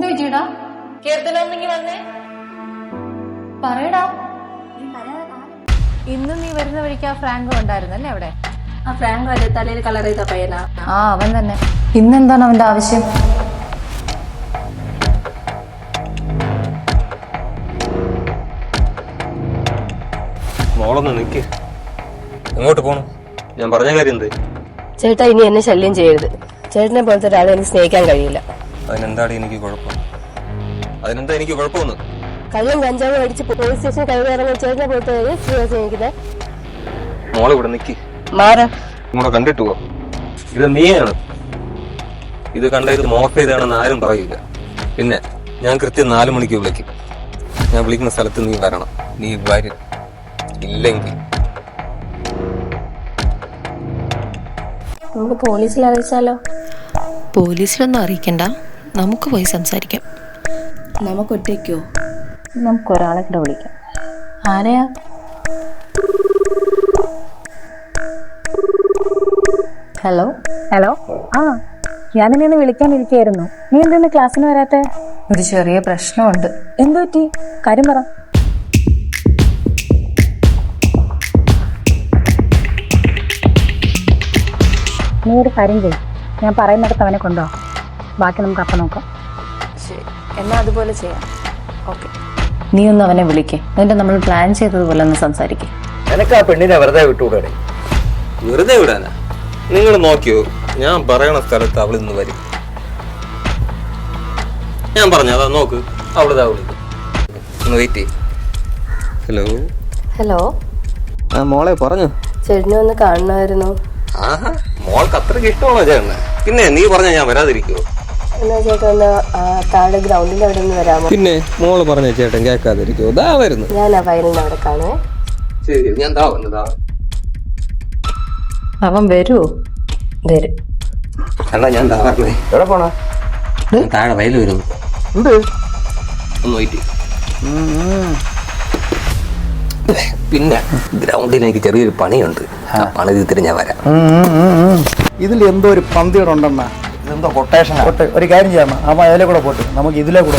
എന്ത് പറ്റിയടാ? കീർത്തനൊന്നെങ്കി വന്നേ. പറയടാ. ഇന്ന് നീ വരുന്ന വഴിക്ക് ആ ഫ്രാങ്കോ ഉണ്ടായിരുന്നല്ലേ അവിടെ? ആ ഫ്രാങ്കോ അല്ലേ തലയിൽ കളർ ചെയ്ത പയ്യനാ? ആ അവൻ തന്നെ. ഇന്നെന്താണ് അവന്റെ ആവശ്യം? മോളൊന്ന് നിക്ക്. എങ്ങോട്ട് പോണു? ഞാൻ പറഞ്ഞ കാര്യം എന്ത്? ചേട്ടാ, ഇനി എന്നെ ശല്യം ചെയ്യരുത്. ചേട്ടനെ പോലത്തെ ഒരാളെ എനിക്ക് സ്നേഹിക്കാൻ കഴിയില്ല. അതിനെന്താടി എനിക്ക് കുഴപ്പം? അതിനെന്താ എനിക്ക് കുഴപ്പമൊന്നും? കള്ളും കഞ്ചാവും അടിച്ച് പോലീസ് സ്റ്റേഷൻ കഴിവിറങ്ങി ചേട്ടനെ പോലത്തെ സ്നേഹിക്കുന്നത്. മോളെ ഇവിടെ നിക്ക്. മാറാ നമ്മളെ കണ്ടിട്ട് പോ. ഇത് നീയാണ്. ഇത് കണ്ട ഇത് മോഫ് ചെയ്താണെന്ന് ആരും പറയില്ല. പിന്നെ ഞാൻ കൃത്യം 4 മണിക്ക് വിളിക്കും. ഞാൻ വിളിക്കുന്ന സ്ഥലത്ത് നീ വരണം. നീ വരും. ഇല്ലെങ്കിൽ നമുക്ക് പോലീസിൽ അറിയിച്ചാലോ? പോലീസിലൊന്നും അറിയിക്കണ്ട, നമുക്ക് പോയി സംസാരിക്കാം. നമുക്ക് ഒറ്റയ്ക്കോ? നമുക്ക് ഒരാളെ കൂടെ വിളിക്കാം. ആരെയാ? ഹലോ. ഹലോ. ആ, ഞാനിനി ഒന്ന് വിളിക്കാനിരിക്കുകയായിരുന്നു. നീ എന്തെന്ന് ക്ലാസ്സിന് വരാത്തെ? ഒരു ചെറിയ പ്രശ്നമുണ്ട്. എന്തു പറ്റി? കാര്യം പറ. നീ ഒരു കാര്യം ചെയ്യും, ഞാൻ പറയുന്നിടത്ത് അവനെ കൊണ്ടുപോ. ബാക്കി നമുക്ക് അപ്പം നോക്കാം. ശരി, എന്നാ അതുപോലെ ചെയ്യാം. ഓക്കെ. നീ ഒന്ന് അവനെ വിളിക്കേ. എന്നിട്ട് നമ്മൾ പ്ലാൻ ചെയ്തതുപോലെ ഒന്ന് സംസാരിക്കേ. എനക്ക് ആ പെണ്ണിനെ വെറുതെ വിട്ടുകൂടെ? വെറുതെ വിടാനാ? നിങ്ങൾ നോക്കിയോ, ഞാൻ പറയണ സ്ഥലത്ത് അവൾ ഇന്ന് വരും. ഞാൻ പറഞ്ഞ അതാ, നോക്ക്, അവളിതാ വിളിക്കും. ഒന്ന് വെയിറ്റ് ചെയ്യും. ഹലോ. ഹലോ. ആ മോളെ പറഞ്ഞു. ചേട്ടനെ ഒന്ന് കാണണമായിരുന്നു. ആഹാ, മോൾക്ക് അത്രയ്ക്ക് ഇഷ്ടമാണോ ചേട്ടന്? പിന്നെ നീ പറഞ്ഞ ഞാൻ വരാതിരിക്കുവോ? എന്നാ ചേട്ടൻ ഒന്ന് താഴെ ഗ്രൗണ്ടിന്റെ അവിടെ നിന്ന് വരാമോ? പിന്നെ മോള് പറഞ്ഞ ചേട്ടൻ കേൾക്കാതിരിക്കുവോ? ദാ വരുന്നു. ഞാൻ ആ വയലിന്റെ അവിടെ കാണുവേ. ശരി, ഞാൻ ദാ വന്നതാ. അവൻ വരുമോ? വരും. അല്ല, ഞാൻ ദാ പറഞ്ഞേ. എവിടെ പോണ? താഴെ വയല് വരുന്നു. എന്ത്? ഒന്ന് വെയിറ്റ് ചെയ്യും. പിന്നെ ഗ്രൗണ്ടിൽ എനിക്ക് ചെറിയൊരു പണിയുണ്ട്. ആ പണി തീർത്തിട്ട് ഞാൻ വരാം. ഇതിൽ എന്തോ ഒരു പന്തിയോടെ ഉണ്ടെന്നാ. ഇതെന്തോ കൊട്ടേഷൻ. ഒരു കാര്യം ചെയ്യാമ, ആ വയലെ കൂടെ പോട്ട് നമുക്ക് ഇതിലെ കൂടെ.